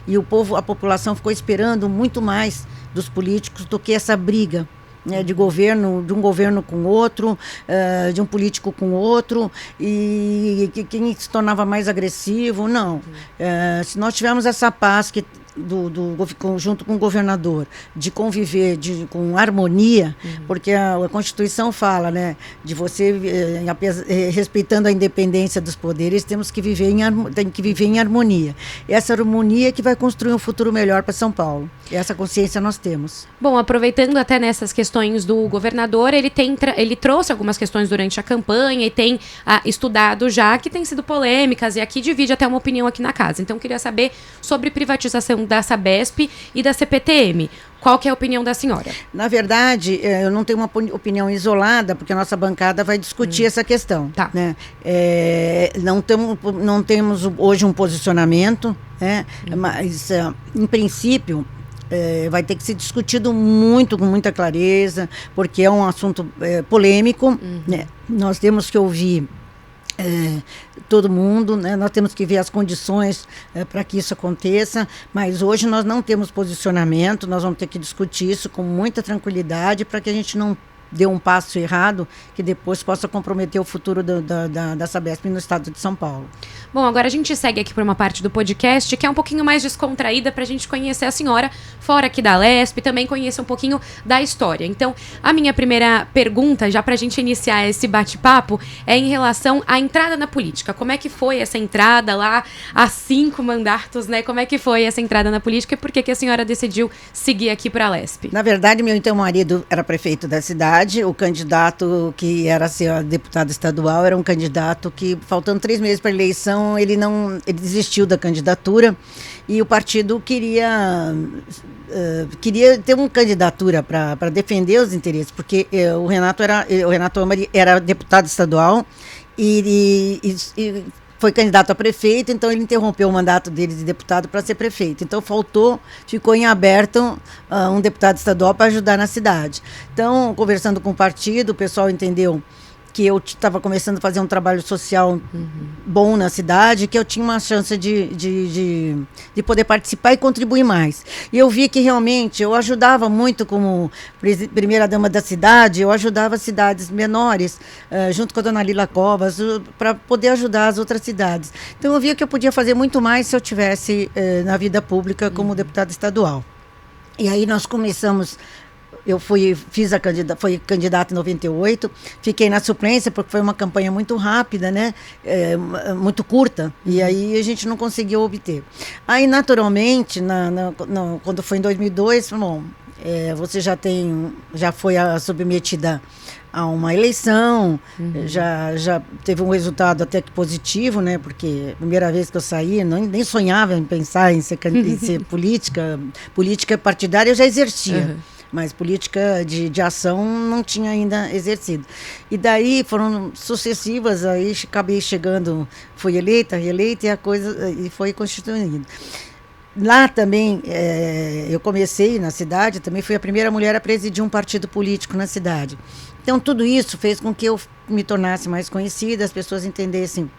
e o povo, a população ficou esperando muito mais dos políticos do que essa briga, né, de um governo com outro, de um político com outro, e quem se tornava mais agressivo. Não. Se nós tivermos essa paz junto com o governador, de conviver com harmonia, porque a Constituição fala, né, de você, respeitando a independência dos poderes, temos que viver em harmonia. Essa harmonia que vai construir um futuro melhor para São Paulo. Essa consciência nós temos. Bom, aproveitando até nessas questões do governador, ele trouxe algumas questões durante a campanha e tem estudado já, que têm sido polêmicas, e aqui divide até uma opinião aqui na casa. Então, queria saber sobre privatização da Sabesp e da CPTM. Qual que é a opinião da senhora? Na verdade, eu não tenho uma opinião isolada, porque a nossa bancada vai discutir essa questão. Tá. Né? Não temos hoje um posicionamento, né? Mas, em princípio, vai ter que ser discutido com muita clareza, porque é um assunto polêmico. Né? Nós temos que ouvir todo mundo, né? Nós temos que ver as condições para que isso aconteça, mas hoje nós não temos posicionamento, nós vamos ter que discutir isso com muita tranquilidade para que a gente não dê um passo errado que depois possa comprometer o futuro da Sabesp no estado de São Paulo. Bom, agora a gente segue aqui para uma parte do podcast que é um pouquinho mais descontraída para a gente conhecer a senhora fora aqui da Lesp, também conhecer um pouquinho da história. Então, a minha primeira pergunta, já para a gente iniciar esse bate-papo, é em relação à entrada na política. Como é que foi essa entrada lá há 5 mandatos, né? Como é que foi essa entrada na política e por que a senhora decidiu seguir aqui para a Lesp? Na verdade, meu então marido era prefeito da cidade. O candidato que era ser deputado estadual era um candidato que, faltando 3 meses para a eleição, ele desistiu da candidatura, e o partido queria ter uma candidatura para defender os interesses, porque o Renato Amari era deputado estadual e foi candidato a prefeito, então ele interrompeu o mandato dele de deputado para ser prefeito. Então ficou em aberto um deputado estadual para ajudar na cidade. Então, conversando com o partido, o pessoal entendeu que eu estava começando a fazer um trabalho social bom na cidade, que eu tinha uma chance de poder participar e contribuir mais. E eu vi que realmente eu ajudava muito como primeira-dama da cidade, eu ajudava cidades menores, junto com a dona Lila Covas, para poder ajudar as outras cidades. Então eu via que eu podia fazer muito mais se eu tivesse na vida pública como deputada estadual. E aí nós começamos... Eu fui candidata em 98, fiquei na suplência porque foi uma campanha muito rápida, né? Muito curta, e aí a gente não conseguiu obter. Aí, naturalmente, quando foi em 2002, bom, Você já foi submetida a uma eleição, já teve um resultado até que positivo, né? Porque a primeira vez que eu saí, nem sonhava em pensar em ser política partidária eu já exercia. Mas política de ação não tinha ainda exercido. E daí foram sucessivas, aí acabei chegando, fui eleita, reeleita e foi constituída. Lá também, eu comecei na cidade, também fui a primeira mulher a presidir um partido político na cidade. Então, tudo isso fez com que eu me tornasse mais conhecida, as pessoas entendessem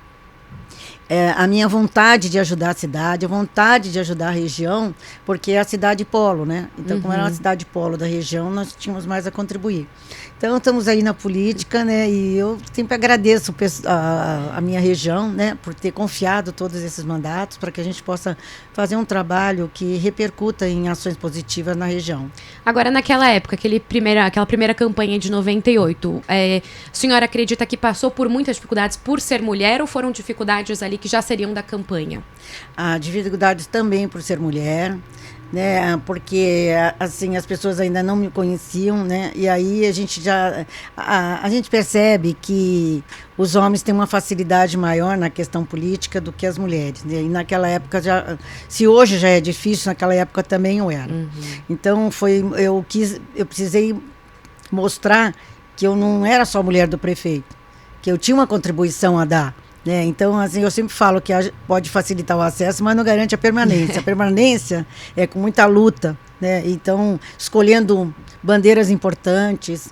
a minha vontade de ajudar a cidade, a vontade de ajudar a região, porque é a cidade polo, né? Então, como era uma cidade polo da região, nós tínhamos mais a contribuir. Então, estamos aí na política, né? E eu sempre agradeço a minha região, né? Por ter confiado todos esses mandatos, para que a gente possa fazer um trabalho que repercuta em ações positivas na região. Agora, naquela época, aquela primeira campanha de 98, a senhora acredita que passou por muitas dificuldades por ser mulher ou foram dificuldades ali que já seriam da campanha? Dificuldades também por ser mulher, né? Porque assim as pessoas ainda não me conheciam, né? E aí a gente percebe que os homens têm uma facilidade maior na questão política do que as mulheres, né? E naquela época se hoje já é difícil, naquela época também eu era. Então eu precisei mostrar que eu não era só mulher do prefeito, que eu tinha uma contribuição a dar. Então, assim, eu sempre falo que pode facilitar o acesso, mas não garante a permanência. A permanência é com muita luta, né? Então, escolhendo bandeiras importantes.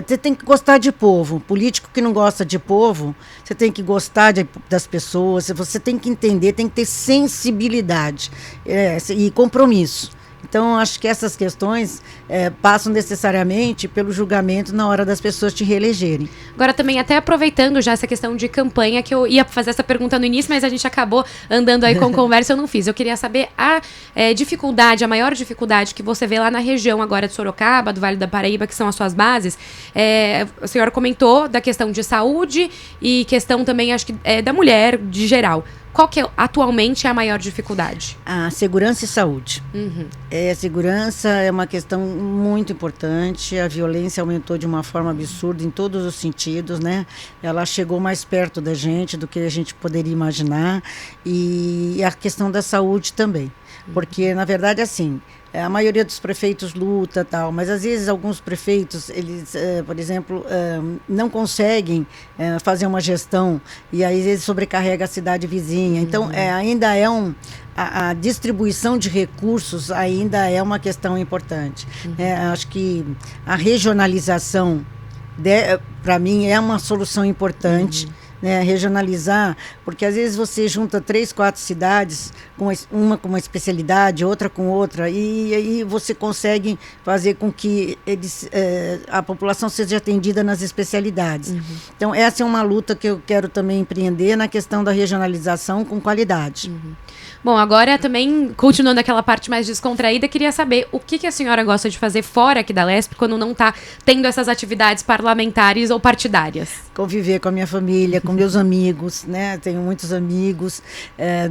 Você tem que gostar de povo. Político que não gosta de povo, você tem que gostar das pessoas, você tem que entender, tem que ter sensibilidade e compromisso. Então, acho que essas questões passam necessariamente pelo julgamento na hora das pessoas te reelegerem. Agora, também, até aproveitando já essa questão de campanha, que eu ia fazer essa pergunta no início, mas a gente acabou andando aí com conversa, eu não fiz. Eu queria saber a maior dificuldade que você vê lá na região agora de Sorocaba, do Vale da Paraíba, que são as suas bases. A senhora comentou da questão de saúde e questão também, acho que, da mulher, de geral. Qual que atualmente é a maior dificuldade? A segurança e saúde. A segurança é uma questão muito importante. A violência aumentou de uma forma absurda em todos os sentidos, né? Ela chegou mais perto da gente do que a gente poderia imaginar. E a questão da saúde também. Porque, na verdade, assim, a maioria dos prefeitos luta, tal, mas às vezes alguns prefeitos, eles, por exemplo, não conseguem fazer uma gestão e aí eles sobrecarregam a cidade vizinha. Então, ainda é a distribuição de recursos ainda é uma questão importante. Acho que a regionalização, para mim, é uma solução importante. Regionalizar, porque às vezes você junta 3, 4 cidades, uma com uma especialidade, outra com outra, e aí você consegue fazer com que a população seja atendida nas especialidades. Então, essa é uma luta que eu quero também empreender na questão da regionalização com qualidade. Bom, agora também, continuando aquela parte mais descontraída, queria saber o que a senhora gosta de fazer fora aqui da Lesp quando não está tendo essas atividades parlamentares ou partidárias? Conviver com a minha família, com meus amigos, né? Tenho muitos amigos,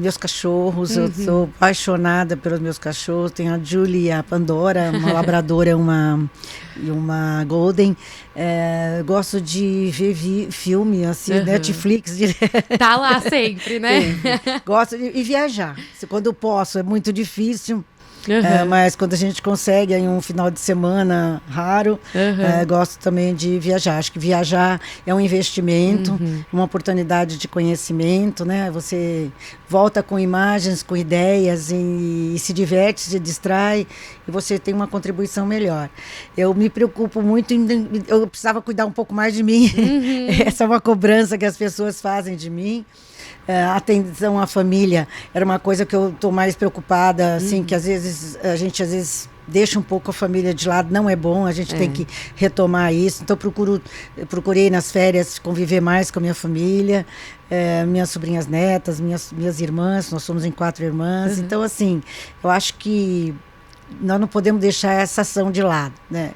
meus cachorros, eu sou apaixonada pelos meus cachorros. Tenho a Julie, a Pandora, uma labradora e uma golden. Gosto de ver filme, assim, Netflix. Tá lá sempre, né? Gosto de viajar. Quando eu posso, é muito difícil. Mas quando a gente consegue em um final de semana raro, gosto também de viajar. Acho que viajar é um investimento, uma oportunidade de conhecimento, né? Você volta com imagens, com ideias e se diverte, se distrai e você tem uma contribuição melhor. Eu me preocupo muito, eu precisava cuidar um pouco mais de mim. Essa é uma cobrança que as pessoas fazem de mim. A atenção à família era uma coisa que eu estou mais preocupada, assim, que às vezes a gente deixa um pouco a família de lado, não é bom, a gente tem que retomar isso. Então procurei nas férias conviver mais com a minha família, minhas sobrinhas netas, minhas irmãs, nós somos em 4 irmãs. Então, assim, eu acho que nós não podemos deixar essa ação de lado, né?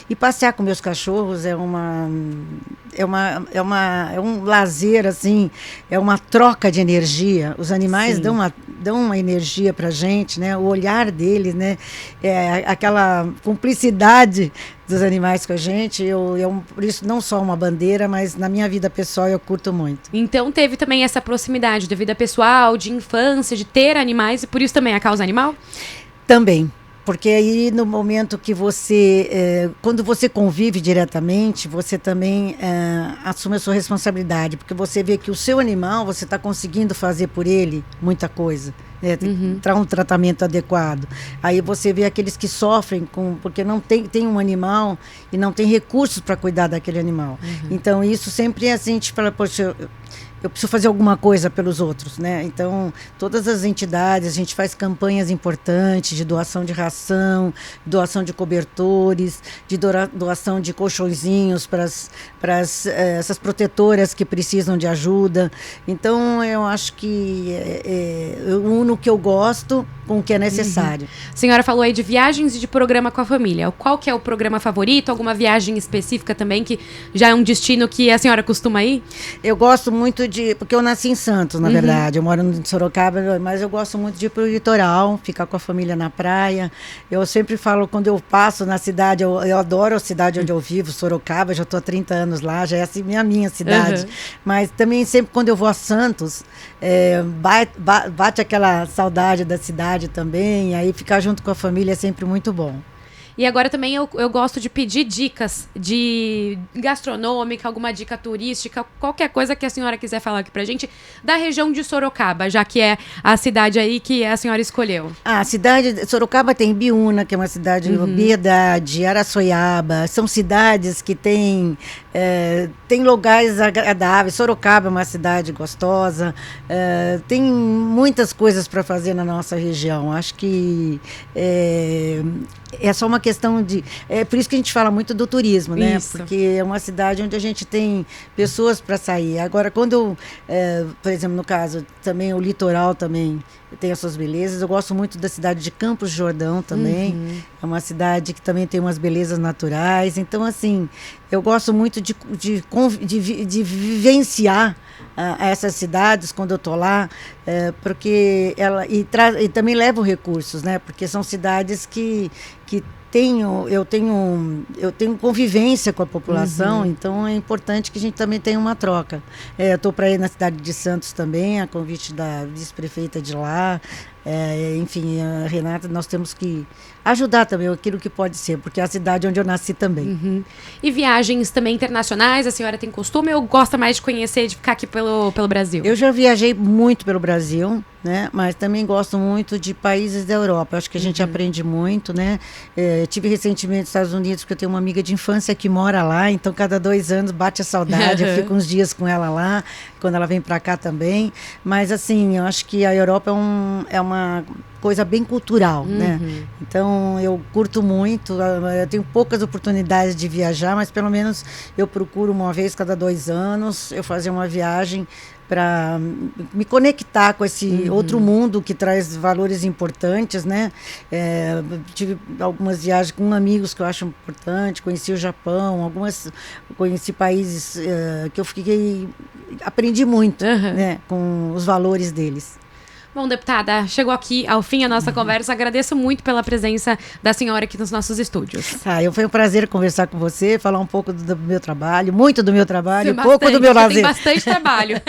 E passear com meus cachorros é um lazer, assim, é uma troca de energia. Os animais dão uma energia para a gente, né? O olhar deles, né? Aquela cumplicidade dos animais com a gente, por isso não só uma bandeira, mas na minha vida pessoal eu curto muito. Então teve também essa proximidade da vida pessoal, de infância, de ter animais, e por isso também a causa animal? Também. Porque aí no momento que quando você convive diretamente, você também assume a sua responsabilidade, porque você vê que o seu animal, você está conseguindo fazer por ele muita coisa, né? Um tratamento adequado. Aí você vê aqueles que sofrem porque não tem um animal e não tem recursos para cuidar daquele animal. Então isso sempre é assim, a gente fala, poxa, eu preciso fazer alguma coisa pelos outros, né? Então, todas as entidades, a gente faz campanhas importantes de doação de ração, doação de cobertores, de doação de colchõezinhos para essas protetoras que precisam de ajuda. Então, eu acho que eu uno o que eu gosto com o que é necessário. A senhora falou aí de viagens e de programa com a família. Qual que é o programa favorito? Alguma viagem específica também, que já é um destino que a senhora costuma ir? Eu gosto muito porque eu nasci em Santos, na verdade. Eu moro em Sorocaba, mas eu gosto muito de ir para o litoral, ficar com a família na praia. Eu sempre falo, quando eu passo na cidade, eu adoro a cidade onde eu vivo, Sorocaba, já estou há 30 anos lá, já é assim, a minha cidade. Mas também sempre quando eu vou a Santos, bate aquela saudade da cidade também, aí ficar junto com a família é sempre muito bom. E agora também eu gosto de pedir dicas de gastronômica, alguma dica turística, qualquer coisa que a senhora quiser falar aqui pra gente, da região de Sorocaba, já que é a cidade aí que a senhora escolheu. A cidade de Sorocaba tem Biúna, que é uma cidade, Piedade, Araçoiaba, são cidades que tem lugares agradáveis. Sorocaba é uma cidade gostosa, tem muitas coisas para fazer na nossa região. Acho que é só uma questão de... É por isso que a gente fala muito do turismo, né? Isso. Porque é uma cidade onde a gente tem pessoas para sair. Agora, quando por exemplo, no caso, também o litoral também tem as suas belezas. Eu gosto muito da cidade de Campos do Jordão também. É uma cidade que também tem umas belezas naturais. Então, assim, eu gosto muito de vivenciar essas cidades quando eu estou lá, porque e também levo recursos, né? Porque são cidades que eu tenho convivência com a população, então é importante que a gente também tenha uma troca. Eu estou para ir na cidade de Santos também, a convite da vice-prefeita de lá. Enfim, a Renata, nós temos que ajudar também aquilo que pode ser, porque é a cidade onde eu nasci também. E viagens também internacionais, a senhora tem costume ou gosta mais de conhecer, de ficar aqui pelo Brasil? Eu já viajei muito pelo Brasil, né? Mas também gosto muito de países da Europa. Acho que a gente aprende muito, né? Tive recentemente nos Estados Unidos, porque eu tenho uma amiga de infância que mora lá, então cada 2 anos bate a saudade, eu fico uns dias com ela lá, quando ela vem para cá também. Mas assim, eu acho que a Europa é uma coisa bem cultural, né? Então eu curto muito, eu tenho poucas oportunidades de viajar, mas pelo menos eu procuro uma vez cada 2 anos eu fazer uma viagem para me conectar com esse outro mundo que traz valores importantes, né? Tive algumas viagens com amigos que eu acho importante, conheci o Japão, conheci países que eu aprendi muito, né? Com os valores deles. Bom, deputada, chegou aqui ao fim a nossa conversa. Agradeço muito pela presença da senhora aqui nos nossos estúdios. Foi um prazer conversar com você, falar um pouco do meu trabalho, muito do meu trabalho, Sim, pouco do meu lazer. Tem bastante trabalho.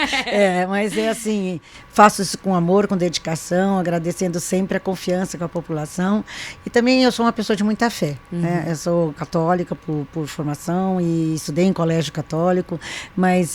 Mas é assim, faço isso com amor, com dedicação, agradecendo sempre a confiança com a população. E também eu sou uma pessoa de muita fé, né? Eu sou católica por formação e estudei em colégio católico, mas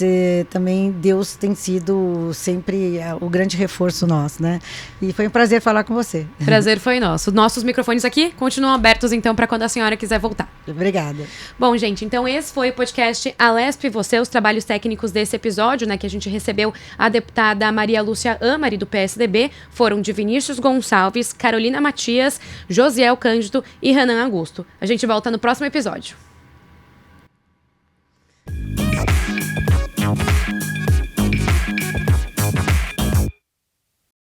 também Deus tem sido sempre o grande reforço nosso, né? E foi um prazer falar com você. Prazer foi nosso. Nossos microfones aqui continuam abertos, então, para quando a senhora quiser voltar. Obrigada. Bom, gente, então esse foi o podcast Alesp e Você, os trabalhos técnicos desse episódio, né, que a gente recebeu a deputada Maria Lúcia Amari, do PSDB, foram de Vinícius Gonçalves, Carolina Matias, Josiel Cândido e Renan Augusto. A gente volta no próximo episódio.